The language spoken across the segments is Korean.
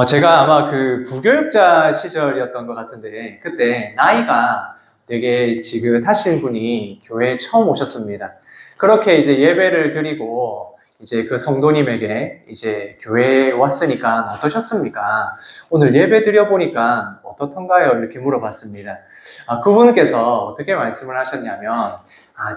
제가 아마 그 부교육자 시절이었던 것 같은데, 그때 나이가 되게 지긋하신 분이 교회에 처음 오셨습니다. 그렇게 이제 예배를 드리고, 이제 그 성도님에게 이제 교회에 왔으니까 어떠셨습니까? 오늘 예배 드려보니까 어떻던가요? 이렇게 물어봤습니다. 그분께서 어떻게 말씀을 하셨냐면,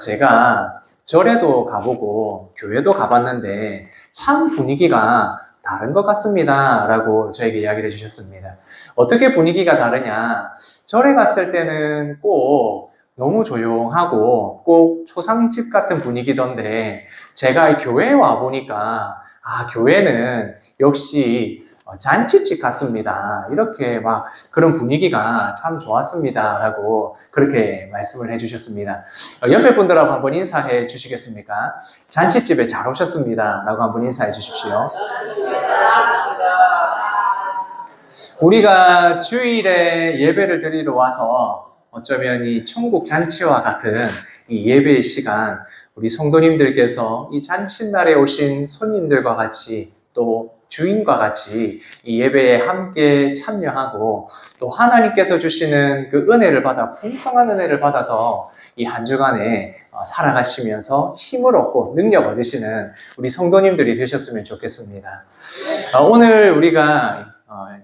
제가 절에도 가보고 교회도 가봤는데 참 분위기가 다른 것 같습니다. 라고 저에게 이야기를 해주셨습니다. 어떻게 분위기가 다르냐? 절에 갔을 때는 꼭 너무 조용하고 꼭 초상집 같은 분위기던데 제가 교회에 와보니까 교회는 역시 잔치집 같습니다. 이렇게 막 그런 분위기가 참 좋았습니다. 라고 그렇게 말씀을 해주셨습니다. 옆에 분들하고 한번 인사해 주시겠습니까? 잔치집에 잘 오셨습니다. 라고 한번 인사해 주십시오. 우리가 주일에 예배를 드리러 와서 어쩌면 이 천국 잔치와 같은 이 예배의 시간, 우리 성도님들께서 이 잔칫날에 오신 손님들과 같이 또 주인과 같이 이 예배에 함께 참여하고 또 하나님께서 주시는 그 은혜를 받아 풍성한 은혜를 받아서 이 한 주간에 살아가시면서 힘을 얻고 능력 얻으시는 우리 성도님들이 되셨으면 좋겠습니다. 오늘 우리가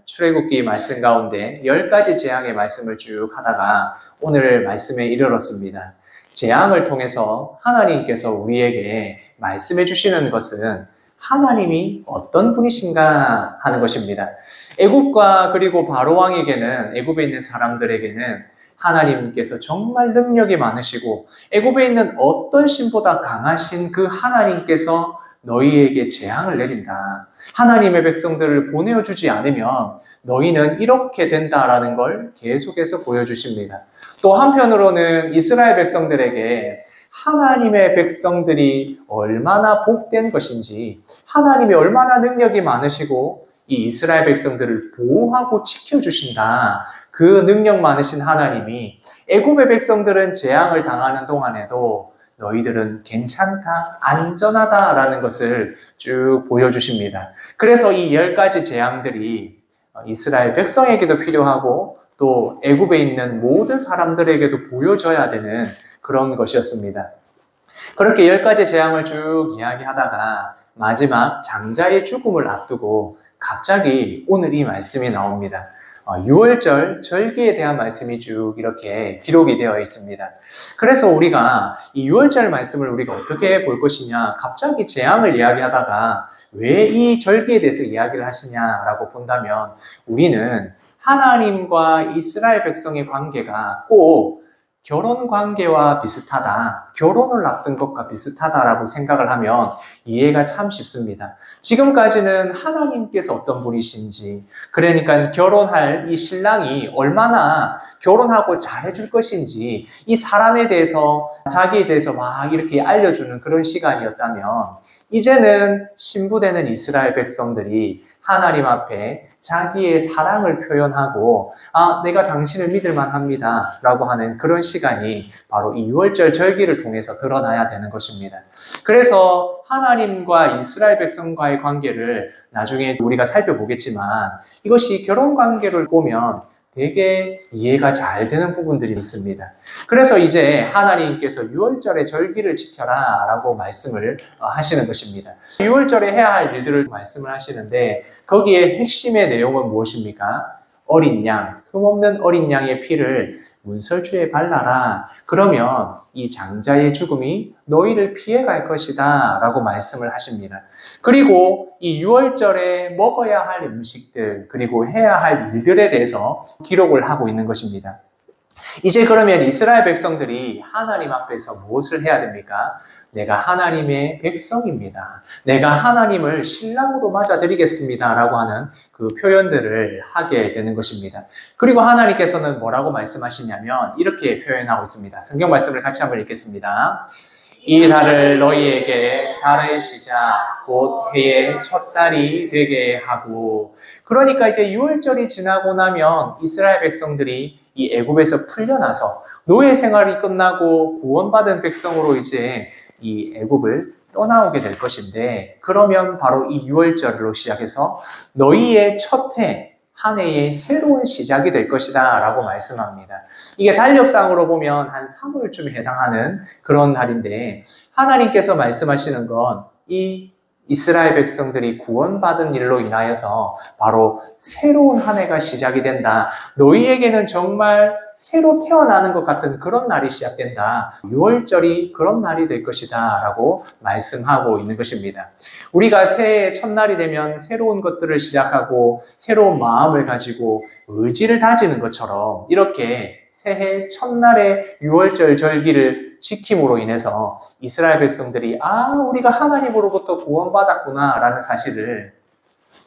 출애굽기 말씀 가운데 10가지 재앙의 말씀을 쭉 하다가 오늘 말씀에 이르렀습니다. 재앙을 통해서 하나님께서 우리에게 말씀해 주시는 것은 하나님이 어떤 분이신가 하는 것입니다. 애굽과 그리고 바로 왕에게는, 애굽에 있는 사람들에게는 하나님께서 정말 능력이 많으시고 애굽에 있는 어떤 신보다 강하신 그 하나님께서 너희에게 재앙을 내린다. 하나님의 백성들을 보내주지 않으면 너희는 이렇게 된다라는 걸 계속해서 보여주십니다. 또 한편으로는 이스라엘 백성들에게 하나님의 백성들이 얼마나 복된 것인지, 하나님이 얼마나 능력이 많으시고 이 이스라엘 백성들을 보호하고 지켜주신다. 그 능력 많으신 하나님이 애굽의 백성들은 재앙을 당하는 동안에도 너희들은 괜찮다, 안전하다라는 것을 쭉 보여주십니다. 그래서 이 10가지 재앙들이 이스라엘 백성에게도 필요하고 또 애굽에 있는 모든 사람들에게도 보여줘야 되는 그런 것이었습니다. 그렇게 10가지 재앙을 쭉 이야기하다가 마지막 장자의 죽음을 앞두고 갑자기 오늘 이 말씀이 나옵니다. 6월절 절기에 대한 말씀이 쭉 이렇게 기록이 되어 있습니다. 그래서 우리가 이 6월절 말씀을 우리가 어떻게 볼 것이냐, 갑자기 재앙을 이야기하다가 왜 이 절기에 대해서 이야기를 하시냐라고 본다면 우리는 하나님과 이스라엘 백성의 관계가 꼭 결혼 관계와 비슷하다, 결혼을 앞둔 것과 비슷하다라고 생각을 하면 이해가 참 쉽습니다. 지금까지는 하나님께서 어떤 분이신지, 그러니까 결혼할 이 신랑이 얼마나 결혼하고 잘해줄 것인지 이 사람에 대해서, 자기에 대해서 막 이렇게 알려주는 그런 시간이었다면 이제는 신부되는 이스라엘 백성들이 하나님 앞에 자기의 사랑을 표현하고 내가 당신을 믿을 만합니다 라고 하는 그런 시간이 바로 이 6월절 절기를 통해서 드러나야 되는 것입니다. 그래서 하나님과 이스라엘 백성과의 관계를 나중에 우리가 살펴보겠지만 이것이 결혼 관계를 보면 되게 이해가 잘 되는 부분들이 있습니다. 그래서 이제 하나님께서 6월절의 절기를 지켜라 라고 말씀을 하시는 것입니다. 6월절에 해야 할 일들을 말씀을 하시는데 거기에 핵심의 내용은 무엇입니까? 어린 양, 흠없는 어린 양의 피를 문설주에 발라라. 그러면 이 장자의 죽음이 너희를 피해갈 것이다 라고 말씀을 하십니다. 그리고 이 6월절에 먹어야 할 음식들 그리고 해야 할 일들에 대해서 기록을 하고 있는 것입니다. 이제 그러면 이스라엘 백성들이 하나님 앞에서 무엇을 해야 됩니까? 내가 하나님의 백성입니다. 내가 하나님을 신랑으로 맞아드리겠습니다. 라고 하는 그 표현들을 하게 되는 것입니다. 그리고 하나님께서는 뭐라고 말씀하시냐면 이렇게 표현하고 있습니다. 성경 말씀을 같이 한번 읽겠습니다. 이 달을 너희에게 달의 시작 곧 해의 첫 달이 되게 하고, 그러니까 이제 6월절이 지나고 나면 이스라엘 백성들이 이 애굽에서 풀려나서 노예 생활이 끝나고 구원받은 백성으로 이제 이 애굽을 떠나오게 될 것인데, 그러면 바로 이 6월절로 시작해서 너희의 첫 해, 한 해의 새로운 시작이 될 것이다 라고 말씀합니다. 이게 달력상으로 보면 한 3월쯤에 해당하는 그런 날인데, 하나님께서 말씀하시는 건 이 이스라엘 백성들이 구원받은 일로 인하여서 바로 새로운 한 해가 시작이 된다. 너희에게는 정말 새로 태어나는 것 같은 그런 날이 시작된다. 6월절이 그런 날이 될 것이다 라고 말씀하고 있는 것입니다. 우리가 새해의 첫날이 되면 새로운 것들을 시작하고 새로운 마음을 가지고 의지를 다지는 것처럼, 이렇게 새해 첫날의 6월절 절기를 지킴으로 인해서 이스라엘 백성들이 우리가 하나님으로부터 구원받았구나 라는 사실을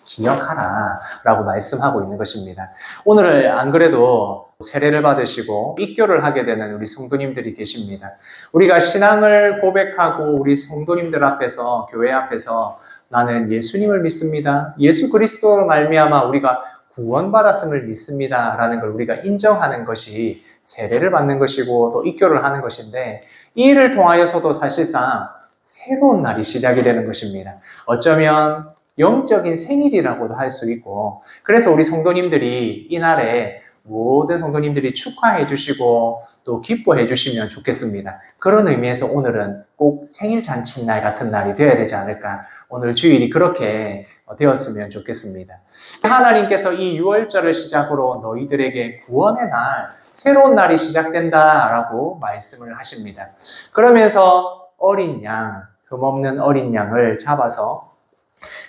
기억하라 라고 말씀하고 있는 것입니다. 오늘 안 그래도 세례를 받으시고 입교를 하게 되는 우리 성도님들이 계십니다. 우리가 신앙을 고백하고 우리 성도님들 앞에서, 교회 앞에서 나는 예수님을 믿습니다, 예수 그리스도로 말미암아 우리가 구원받았음을 믿습니다 라는 걸 우리가 인정하는 것이 세례를 받는 것이고 또 입교를 하는 것인데, 이 일을 통하여서도 사실상 새로운 날이 시작이 되는 것입니다. 어쩌면 영적인 생일이라고도 할 수 있고, 그래서 우리 성도님들이 이날에 모든 성도님들이 축하해 주시고 또 기뻐해 주시면 좋겠습니다. 그런 의미에서 오늘은 꼭 생일 잔칫날 같은 날이 되어야 되지 않을까, 오늘 주일이 그렇게 되었으면 좋겠습니다. 하나님께서 이 6월절을 시작으로 너희들에게 구원의 날, 새로운 날이 시작된다라고 말씀을 하십니다. 그러면서 어린 양, 흠없는 어린 양을 잡아서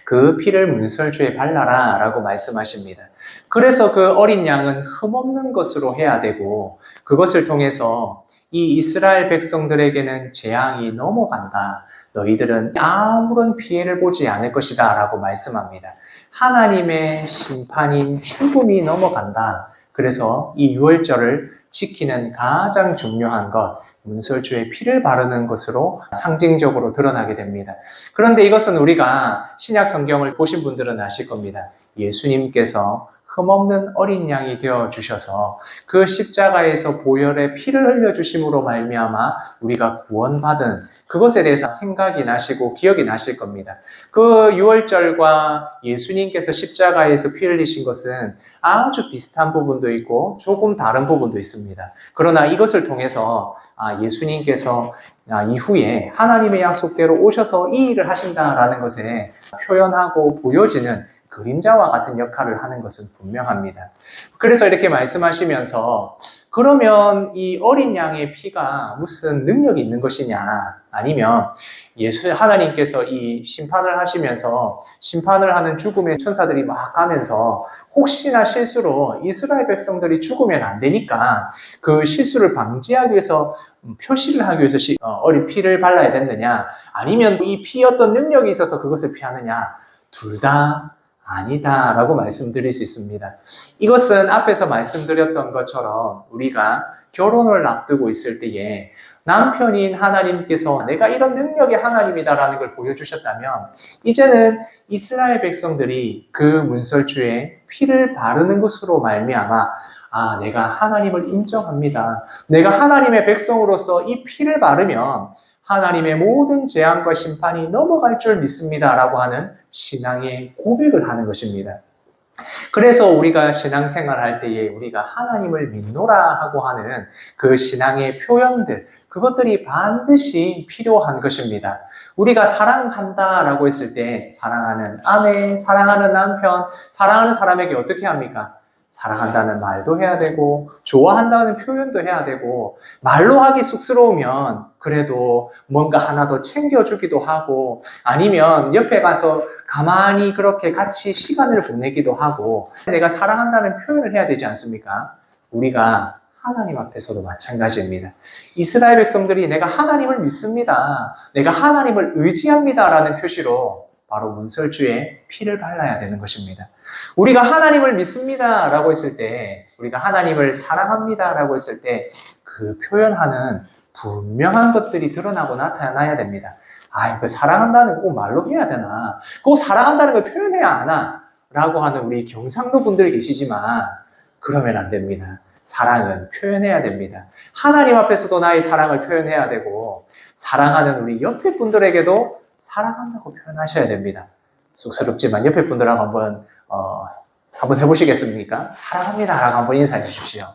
그 피를 문설주에 발라라 라고 말씀하십니다. 그래서 그 어린 양은 흠없는 것으로 해야 되고, 그것을 통해서 이 이스라엘 백성들에게는 재앙이 넘어간다, 너희들은 아무런 피해를 보지 않을 것이다 라고 말씀합니다. 하나님의 심판인 죽음이 넘어간다. 그래서 이 6월절을 지키는 가장 중요한 것, 문설주에 피를 바르는 것으로 상징적으로 드러나게 됩니다. 그런데 이것은 우리가 신약 성경을 보신 분들은 아실 겁니다. 예수님께서 흠없는 어린 양이 되어 주셔서 그 십자가에서 보혈의 피를 흘려 주심으로 말미암아 우리가 구원받은 그것에 대해서 생각이 나시고 기억이 나실 겁니다. 그 6월절과 예수님께서 십자가에서 피 흘리신 것은 아주 비슷한 부분도 있고 조금 다른 부분도 있습니다. 그러나 이것을 통해서 예수님께서 이후에 하나님의 약속대로 오셔서 이 일을 하신다라는 것에 표현하고 보여지는 그림자와 같은 역할을 하는 것은 분명합니다. 그래서 이렇게 말씀하시면서, 그러면 이 어린 양의 피가 무슨 능력이 있는 것이냐, 아니면 하나님께서 이 심판을 하시면서 심판을 하는 죽음의 천사들이 막 가면서 혹시나 실수로 이스라엘 백성들이 죽으면 안 되니까 그 실수를 방지하기 위해서 표시를 하기 위해서 어린 피를 발라야 됐느냐, 아니면 이 피 어떤 능력이 있어서 그것을 피하느냐, 둘 다 아니다 라고 말씀드릴 수 있습니다. 이것은 앞에서 말씀드렸던 것처럼 우리가 결혼을 앞두고 있을 때에 남편인 하나님께서 내가 이런 능력의 하나님이다라는 걸 보여주셨다면, 이제는 이스라엘 백성들이 그 문설주에 피를 바르는 것으로 말미암아 내가 하나님을 인정합니다, 내가 하나님의 백성으로서 이 피를 바르면 하나님의 모든 재앙과 심판이 넘어갈 줄 믿습니다 라고 하는 신앙의 고백을 하는 것입니다. 그래서 우리가 신앙생활 할 때에 우리가 하나님을 믿노라 하고 하는 그 신앙의 표현들, 그것들이 반드시 필요한 것입니다. 우리가 사랑한다 라고 했을 때 사랑하는 아내, 사랑하는 남편, 사랑하는 사람에게 어떻게 합니까? 사랑한다는 말도 해야 되고 좋아한다는 표현도 해야 되고, 말로 하기 쑥스러우면 그래도 뭔가 하나 더 챙겨주기도 하고, 아니면 옆에 가서 가만히 그렇게 같이 시간을 보내기도 하고, 내가 사랑한다는 표현을 해야 되지 않습니까? 우리가 하나님 앞에서도 마찬가지입니다. 이스라엘 백성들이 내가 하나님을 믿습니다, 내가 하나님을 의지합니다 라는 표시로 바로 문설주에 피를 발라야 되는 것입니다. 우리가 하나님을 믿습니다 라고 했을 때, 우리가 하나님을 사랑합니다 라고 했을 때 그 표현하는 분명한 것들이 드러나고 나타나야 됩니다. 그 사랑한다는 거 꼭 말로 해야 되나? 꼭 사랑한다는 걸 표현해야 하나? 라고 하는 우리 경상도 분들 계시지만 그러면 안 됩니다. 사랑은 표현해야 됩니다. 하나님 앞에서도 나의 사랑을 표현해야 되고, 사랑하는 우리 옆에 분들에게도 사랑한다고 표현하셔야 됩니다. 쑥스럽지만 옆에 분들하고 한번 해보시겠습니까? 사랑합니다라고 한번 인사해 주십시오.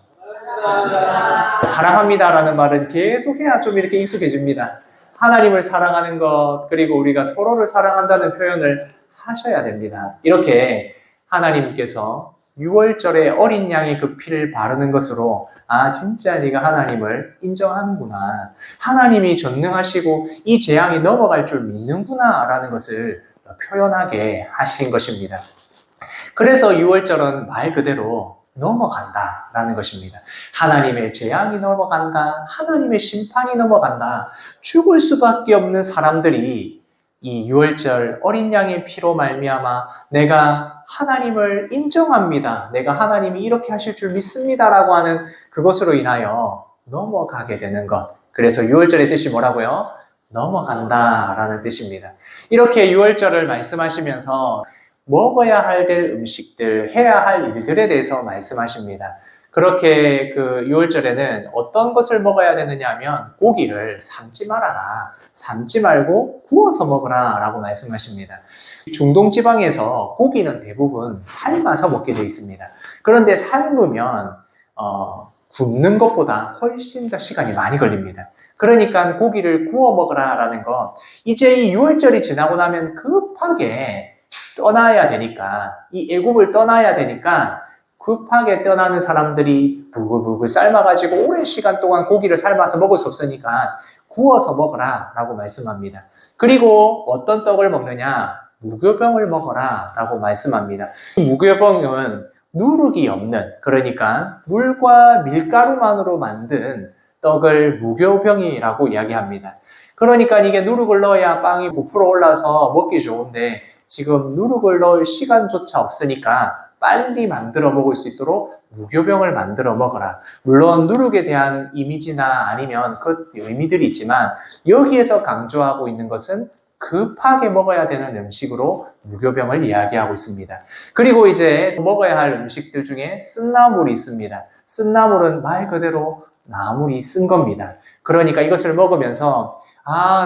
사랑합니다라는 말은 계속해야 좀 이렇게 익숙해집니다. 하나님을 사랑하는 것, 그리고 우리가 서로를 사랑한다는 표현을 하셔야 됩니다. 이렇게 하나님께서 6월절에 어린 양의 그 피를 바르는 것으로 진짜 네가 하나님을 인정하는구나. 하나님이 전능하시고 이 재앙이 넘어갈 줄 믿는구나 라는 것을 표현하게 하신 것입니다. 그래서 6월절은 말 그대로 넘어간다 라는 것입니다. 하나님의 재앙이 넘어간다. 하나님의 심판이 넘어간다. 죽을 수밖에 없는 사람들이 이 6월절 어린 양의 피로 말미암아 내가 하나님을 인정합니다. 내가 하나님이 이렇게 하실 줄 믿습니다 라고 하는 그것으로 인하여 넘어가게 되는 것. 그래서 6월절의 뜻이 뭐라고요? 넘어간다 라는 뜻입니다. 이렇게 6월절을 말씀하시면서 먹어야 할 음식들, 해야 할 일들에 대해서 말씀하십니다. 그렇게 그 6월절에는 어떤 것을 먹어야 되느냐 하면 고기를 삶지 말아라. 삶지 말고 구워서 먹어라 라고 말씀하십니다. 중동 지방에서 고기는 대부분 삶아서 먹게 되어 있습니다. 그런데 삶으면 굽는 것보다 훨씬 더 시간이 많이 걸립니다. 그러니까 고기를 구워 먹으라 라는 거, 이제 이 6월절이 지나고 나면 급하게 떠나야 되니까, 이 애굽을 떠나야 되니까 급하게 떠나는 사람들이 부글부글 삶아가지고 오랜 시간 동안 고기를 삶아서 먹을 수 없으니까 구워서 먹어라 라고 말씀합니다. 그리고 어떤 떡을 먹느냐? 무교병을 먹어라 라고 말씀합니다. 무교병은 누룩이 없는, 그러니까 물과 밀가루만으로 만든 떡을 무교병이라고 이야기합니다. 그러니까 이게 누룩을 넣어야 빵이 부풀어 올라서 먹기 좋은데 지금 누룩을 넣을 시간조차 없으니까 빨리 만들어 먹을 수 있도록 무교병을 만들어 먹어라. 물론 누룩에 대한 이미지나 아니면 그 의미들이 있지만 여기에서 강조하고 있는 것은 급하게 먹어야 되는 음식으로 무교병을 이야기하고 있습니다. 그리고 이제 먹어야 할 음식들 중에 쓴나물이 있습니다. 쓴나물은 말 그대로 나물이 쓴 겁니다. 그러니까 이것을 먹으면서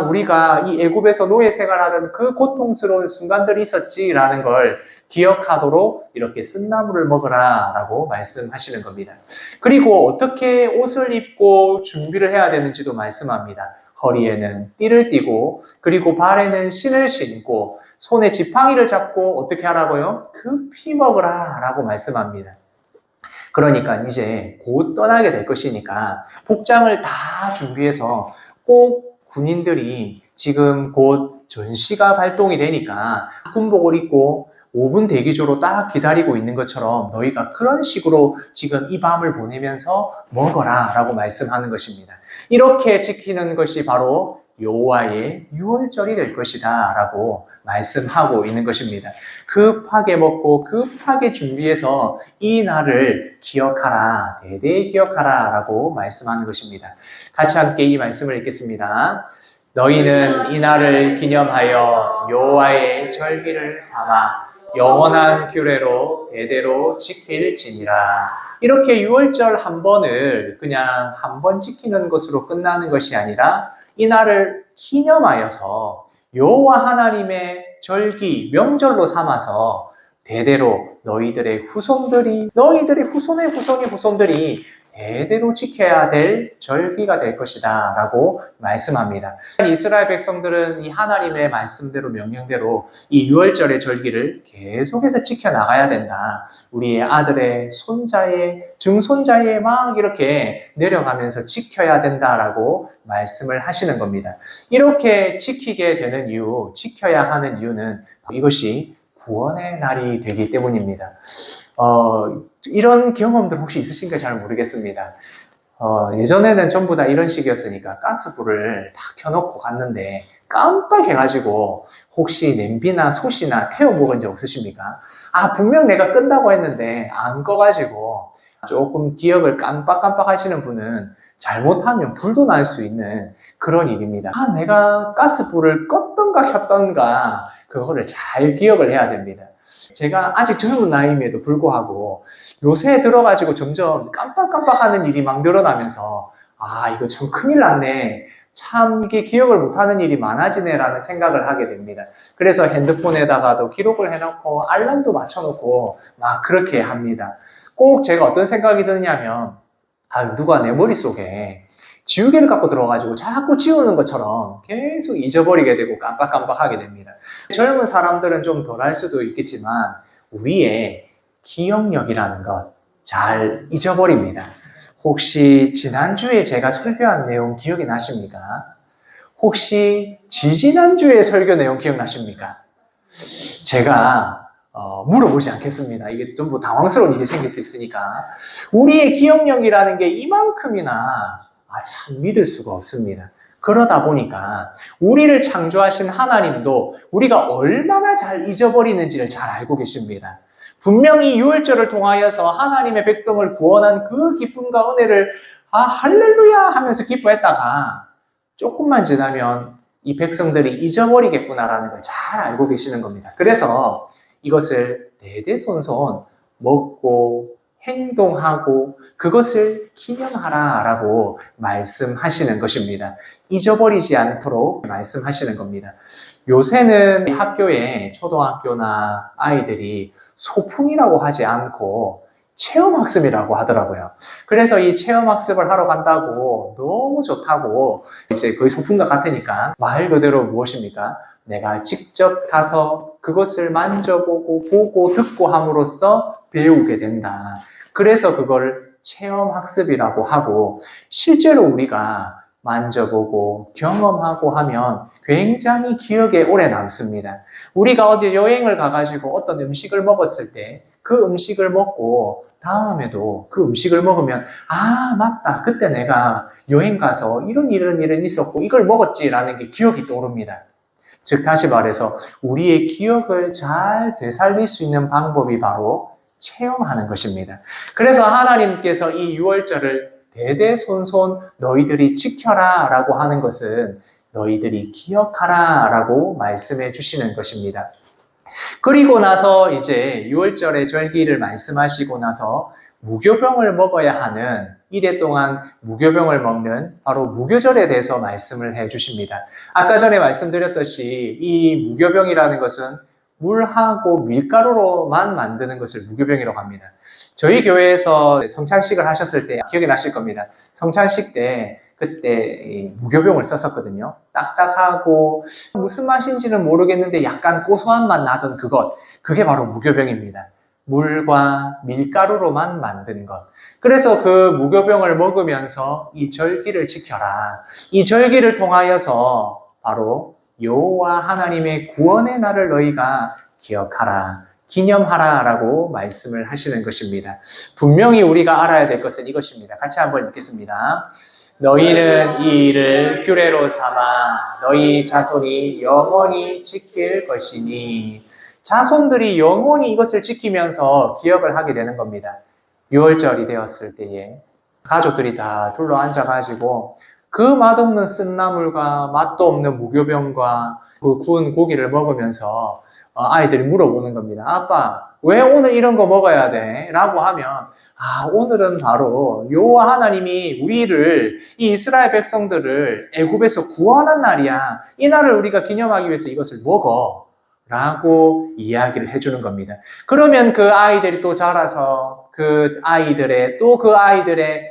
우리가 이 애굽에서 노예 생활하던 그 고통스러운 순간들이 있었지라는 걸 기억하도록 이렇게 쓴나물을 먹으라 라고 말씀하시는 겁니다. 그리고 어떻게 옷을 입고 준비를 해야 되는지도 말씀합니다. 허리에는 띠를 띠고 그리고 발에는 신을 신고 손에 지팡이를 잡고 어떻게 하라고요? 급히 먹으라 라고 말씀합니다. 그러니까 이제 곧 떠나게 될 것이니까 복장을 다 준비해서 꼭 군인들이 지금 곧 전시가 발동이 되니까 군복을 입고 5분 대기조로 딱 기다리고 있는 것처럼 너희가 그런 식으로 지금 이 밤을 보내면서 먹어라 라고 말씀하는 것입니다. 이렇게 지키는 것이 바로 여호와의 유월절이 될 것이다 라고 말씀하고 있는 것입니다. 급하게 먹고 급하게 준비해서 이 날을 기억하라, 대대히 기억하라 라고 말씀하는 것입니다. 같이 함께 이 말씀을 읽겠습니다. 너희는 이 날을 기념하여 여호와의 절기를 삼아 영원한 규례로 대대로 지킬지니라. 이렇게 유월절 한 번을 그냥 한 번 지키는 것으로 끝나는 것이 아니라 이 날을 기념하여서 여호와 하나님의 절기, 명절로 삼아서 대대로 너희들의 후손들이, 너희들의 후손의 후손의 후손들이 대대로 지켜야 될 절기가 될 것이다 라고 말씀합니다. 이스라엘 백성들은 이 하나님의 말씀대로 명령대로 이 유월절의 절기를 계속해서 지켜나가야 된다. 우리의 아들의 손자의 증손자의 막 이렇게 내려가면서 지켜야 된다라고 말씀을 하시는 겁니다. 이렇게 지키게 되는 이유, 지켜야 하는 이유는 이것이 구원의 날이 되기 때문입니다. 이런 경험들 혹시 있으신가 잘 모르겠습니다. 예전에는 전부 다 이런 식이었으니까 가스불을 다 켜놓고 갔는데 깜빡해가지고 혹시 냄비나 솥이나 태워 먹은 적 없으십니까? 분명 내가 끈다고 했는데 안 꺼가지고 조금 기억을 깜빡깜빡 하시는 분은 잘못하면 불도 날 수 있는 그런 일입니다. 내가 가스불을 껐던가 켰던가 그거를 잘 기억을 해야 됩니다. 제가 아직 젊은 나이임에도 불구하고 요새 들어가지고 점점 깜빡깜빡하는 일이 막 늘어나면서 이거 참 큰일 났네. 참 이게 기억을 못하는 일이 많아지네라는 생각을 하게 됩니다. 그래서 핸드폰에다가도 기록을 해놓고 알람도 맞춰놓고 막 그렇게 합니다. 꼭 제가 어떤 생각이 드냐면 누가 내 머릿속에 지우개를 갖고 들어가지고 자꾸 지우는 것처럼 계속 잊어버리게 되고 깜빡깜빡하게 됩니다. 젊은 사람들은 좀 덜 할 수도 있겠지만 우리의 기억력이라는 것 잘 잊어버립니다. 혹시 지난주에 제가 설교한 내용 기억이 나십니까? 혹시 지지난주에 설교 내용 기억나십니까? 제가 물어보지 않겠습니다. 이게 좀 당황스러운 일이 생길 수 있으니까. 우리의 기억력이라는 게 이만큼이나 참 믿을 수가 없습니다. 그러다 보니까 우리를 창조하신 하나님도 우리가 얼마나 잘 잊어버리는지를 잘 알고 계십니다. 분명히 유월절을 통하여서 하나님의 백성을 구원한 그 기쁨과 은혜를 할렐루야 하면서 기뻐했다가 조금만 지나면 이 백성들이 잊어버리겠구나라는 걸 잘 알고 계시는 겁니다. 그래서 이것을 대대손손 먹고 행동하고 그것을 기념하라라고 말씀하시는 것입니다. 잊어버리지 않도록 말씀하시는 겁니다. 요새는 학교에 초등학교나 아이들이 소풍이라고 하지 않고 체험학습이라고 하더라고요. 그래서 이 체험학습을 하러 간다고 너무 좋다고 이제 거의 소풍과 같으니까 말 그대로 무엇입니까? 내가 직접 가서 그것을 만져보고 보고 듣고 함으로써 배우게 된다. 그래서 그걸 체험학습이라고 하고 실제로 우리가 만져보고 경험하고 하면 굉장히 기억에 오래 남습니다. 우리가 어디 여행을 가가지고 어떤 음식을 먹었을 때 그 음식을 먹고 다음에도 그 음식을 먹으면 맞다. 그때 내가 여행 가서 이런 일은 있었고 이걸 먹었지라는 게 기억이 떠오릅니다. 즉 다시 말해서 우리의 기억을 잘 되살릴 수 있는 방법이 바로 체험하는 것입니다. 그래서 하나님께서 이 유월절을 대대손손 너희들이 지켜라 라고 하는 것은 너희들이 기억하라 라고 말씀해 주시는 것입니다. 그리고 나서 이제 유월절의 절기를 말씀하시고 나서 무교병을 먹어야 하는 이래 동안 무교병을 먹는 바로 무교절에 대해서 말씀을 해 주십니다. 아까 전에 말씀드렸듯이 이 무교병이라는 것은 물하고 밀가루로만 만드는 것을 무교병이라고 합니다. 저희 교회에서 성찬식을 하셨을 때 기억이 나실 겁니다. 성찬식 때 그때 무교병을 썼었거든요. 딱딱하고 무슨 맛인지는 모르겠는데 약간 고소한 맛 나던 그게 바로 무교병입니다. 물과 밀가루로만 만든 것. 그래서 그 무교병을 먹으면서 이 절기를 지켜라. 이 절기를 통하여서 바로 여호와 하나님의 구원의 날을 너희가 기억하라, 기념하라 라고 말씀을 하시는 것입니다. 분명히 우리가 알아야 될 것은 이것입니다. 같이 한번 읽겠습니다. 너희는 이 일을 규례로 삼아 너희 자손이 영원히 지킬 것이니 자손들이 영원히 이것을 지키면서 기억을 하게 되는 겁니다. 유월절이 되었을 때에 가족들이 다 둘러 앉아가지고 그 맛없는 쓴나물과 맛도 없는 무교병과 그 구운 고기를 먹으면서 아이들이 물어보는 겁니다. 아빠, 왜 오늘 이런 거 먹어야 돼? 라고 하면 오늘은 바로 여호와 하나님이 우리를 이 이스라엘 백성들을 애굽에서 구원한 날이야. 이 날을 우리가 기념하기 위해서 이것을 먹어. 라고 이야기를 해주는 겁니다. 그러면 그 아이들이 또 자라서 그 아이들의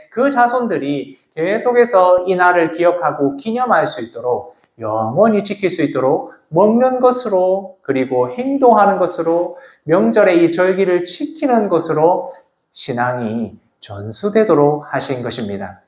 그 자손들이 계속해서 이 날을 기억하고 기념할 수 있도록 영원히 지킬 수 있도록 먹는 것으로 그리고 행동하는 것으로 명절의 이 절기를 지키는 것으로 신앙이 전수되도록 하신 것입니다.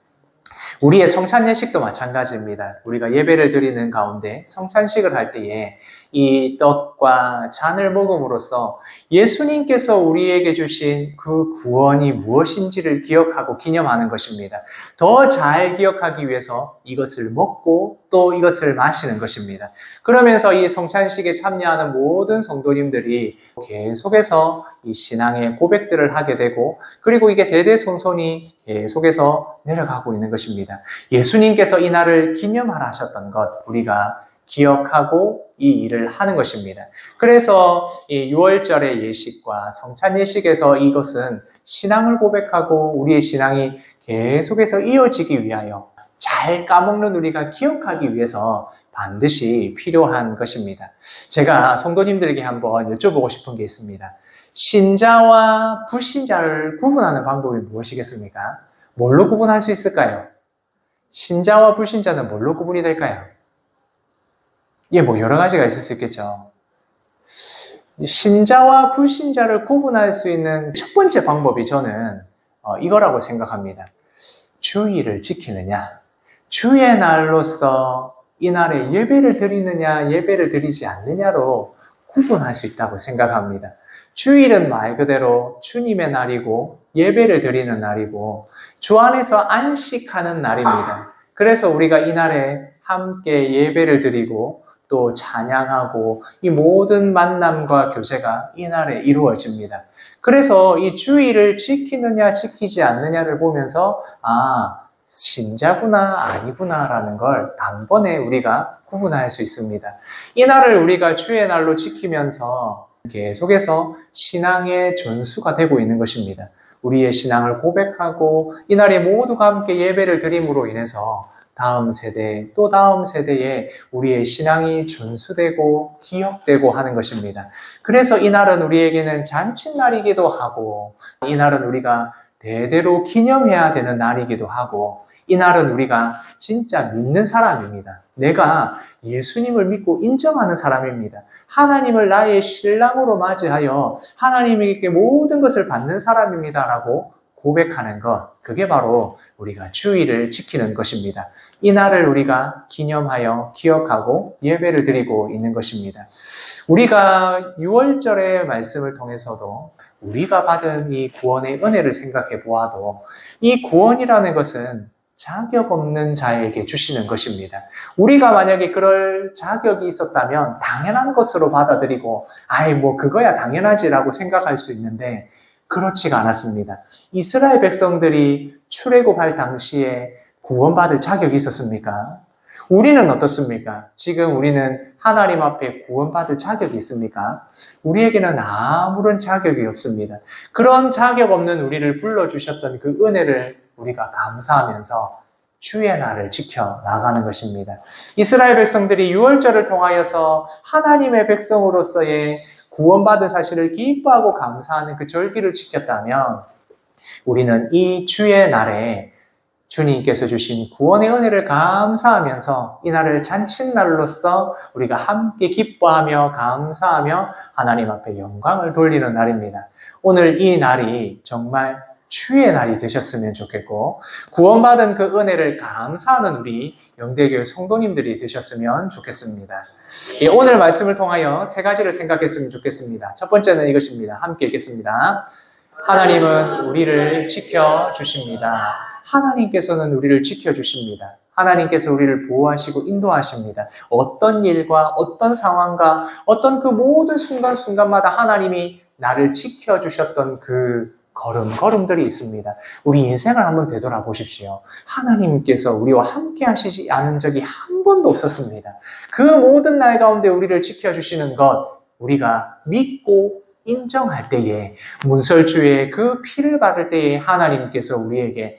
우리의 성찬 예식도 마찬가지입니다. 우리가 예배를 드리는 가운데 성찬식을 할 때에 이 떡과 잔을 먹음으로써 예수님께서 우리에게 주신 그 구원이 무엇인지를 기억하고 기념하는 것입니다. 더 잘 기억하기 위해서 이것을 먹고 또 이것을 마시는 것입니다. 그러면서 이 성찬식에 참여하는 모든 성도님들이 계속해서 이 신앙의 고백들을 하게 되고 그리고 이게 대대손손이 계속해서 내려가고 있는 것입니다. 예수님께서 이 날을 기념하라 하셨던 것 우리가 기억하고 이 일을 하는 것입니다. 그래서 이 유월절의 예식과 성찬 예식에서 이것은 신앙을 고백하고 우리의 신앙이 계속해서 이어지기 위하여 잘 까먹는 우리가 기억하기 위해서 반드시 필요한 것입니다. 제가 성도님들에게 한번 여쭤보고 싶은 게 있습니다. 신자와 불신자를 구분하는 방법이 무엇이겠습니까? 뭘로 구분할 수 있을까요? 신자와 불신자는 뭘로 구분이 될까요? 여러 가지가 있을 수 있겠죠. 신자와 불신자를 구분할 수 있는 첫 번째 방법이 저는 이거라고 생각합니다. 주의를 지키느냐, 주의 날로서 이 날에 예배를 드리느냐, 예배를 드리지 않느냐로 구분할 수 있다고 생각합니다. 주일은 말 그대로 주님의 날이고 예배를 드리는 날이고 주 안에서 안식하는 날입니다. 그래서 우리가 이 날에 함께 예배를 드리고 또 찬양하고 이 모든 만남과 교제가 이 날에 이루어집니다. 그래서 이 주일을 지키느냐 지키지 않느냐를 보면서 신자구나 아니구나라는 걸 단번에 우리가 구분할 수 있습니다. 이 날을 우리가 주의 날로 지키면서 계속해서 신앙의 전수가 되고 있는 것입니다. 우리의 신앙을 고백하고 이 날에 모두가 함께 예배를 드림으로 인해서 다음 세대 또 다음 세대에 우리의 신앙이 전수되고 기억되고 하는 것입니다. 그래서 이 날은 우리에게는 잔칫날이기도 하고 이 날은 우리가 대대로 기념해야 되는 날이기도 하고 이 날은 우리가 진짜 믿는 사람입니다. 내가 예수님을 믿고 인정하는 사람입니다. 하나님을 나의 신랑으로 맞이하여 하나님에게 모든 것을 받는 사람입니다라고 고백하는 것, 그게 바로 우리가 주의를 지키는 것입니다. 이 날을 우리가 기념하여 기억하고 예배를 드리고 있는 것입니다. 우리가 6월절의 말씀을 통해서도 우리가 받은 이 구원의 은혜를 생각해 보아도 이 구원이라는 것은 자격 없는 자에게 주시는 것입니다. 우리가 만약에 그럴 자격이 있었다면 당연한 것으로 받아들이고 그거야 당연하지라고 생각할 수 있는데 그렇지가 않았습니다. 이스라엘 백성들이 출애굽할 당시에 구원받을 자격이 있었습니까? 우리는 어떻습니까? 지금 우리는 하나님 앞에 구원받을 자격이 있습니까? 우리에게는 아무런 자격이 없습니다. 그런 자격 없는 우리를 불러주셨던 그 은혜를 우리가 감사하면서 주의 날을 지켜 나가는 것입니다. 이스라엘 백성들이 유월절을 통하여서 하나님의 백성으로서의 구원받은 사실을 기뻐하고 감사하는 그 절기를 지켰다면 우리는 이 주의 날에 주님께서 주신 구원의 은혜를 감사하면서 이 날을 잔칫날로서 우리가 함께 기뻐하며 감사하며 하나님 앞에 영광을 돌리는 날입니다. 오늘 이 날이 정말 주의 날이 되셨으면 좋겠고 구원받은 그 은혜를 감사하는 우리 영대교회 성도님들이 되셨으면 좋겠습니다. 오늘 말씀을 통하여 세 가지를 생각했으면 좋겠습니다. 첫 번째는 이것입니다. 함께 읽겠습니다. 하나님은 우리를 지켜주십니다. 하나님께서는 우리를 지켜주십니다. 하나님께서 우리를 보호하시고 인도하십니다. 어떤 일과 어떤 상황과 어떤 그 모든 순간순간마다 하나님이 나를 지켜주셨던 그 걸음걸음들이 있습니다. 우리 인생을 한번 되돌아보십시오. 하나님께서 우리와 함께 하시지 않은 적이 한 번도 없었습니다. 그 모든 날 가운데 우리를 지켜주시는 것, 우리가 믿고 인정할 때에, 문설주의 그 피를 바를 때에 하나님께서 우리에게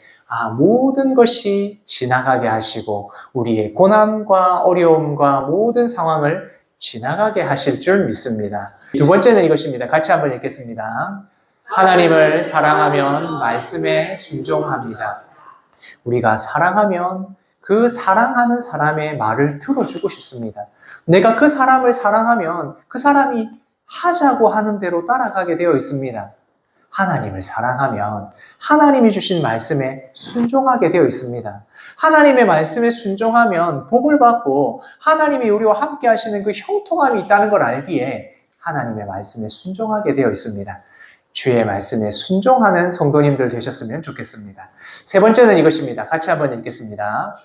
모든 것이 지나가게 하시고 우리의 고난과 어려움과 모든 상황을 지나가게 하실 줄 믿습니다. 두 번째는 이것입니다. 같이 한번 읽겠습니다. 하나님을 사랑하면 말씀에 순종합니다. 우리가 사랑하면 그 사랑하는 사람의 말을 들어주고 싶습니다. 내가 그 사람을 사랑하면 그 사람이 하자고 하는 대로 따라가게 되어 있습니다. 하나님을 사랑하면 하나님이 주신 말씀에 순종하게 되어 있습니다. 하나님의 말씀에 순종하면 복을 받고 하나님이 우리와 함께 하시는 그 형통함이 있다는 걸 알기에 하나님의 말씀에 순종하게 되어 있습니다. 주의 말씀에 순종하는 성도님들 되셨으면 좋겠습니다. 세 번째는 이것입니다. 같이 한번 읽겠습니다.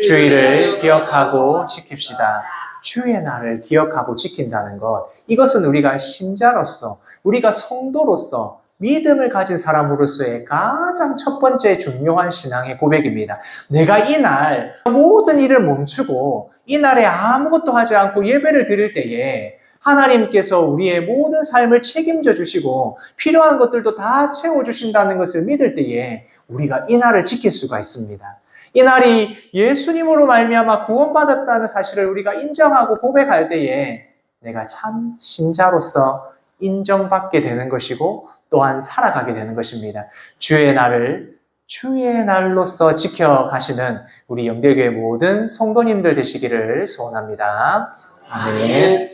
주의를 기억하고 지킵시다. 주의 날을 기억하고 지킨다는 것, 이것은 우리가 신자로서, 우리가 성도로서 믿음을 가진 사람으로서의 가장 첫 번째 중요한 신앙의 고백입니다. 내가 이 날 모든 일을 멈추고 이 날에 아무것도 하지 않고 예배를 드릴 때에 하나님께서 우리의 모든 삶을 책임져 주시고 필요한 것들도 다 채워주신다는 것을 믿을 때에 우리가 이 날을 지킬 수가 있습니다. 이 날이 예수님으로 말미암아 구원받았다는 사실을 우리가 인정하고 고백할 때에 내가 참 신자로서 인정받게 되는 것이고 또한 살아가게 되는 것입니다. 주의 날을 주의 날로서 지켜가시는 우리 영대교회 모든 성도님들 되시기를 소원합니다. 아멘.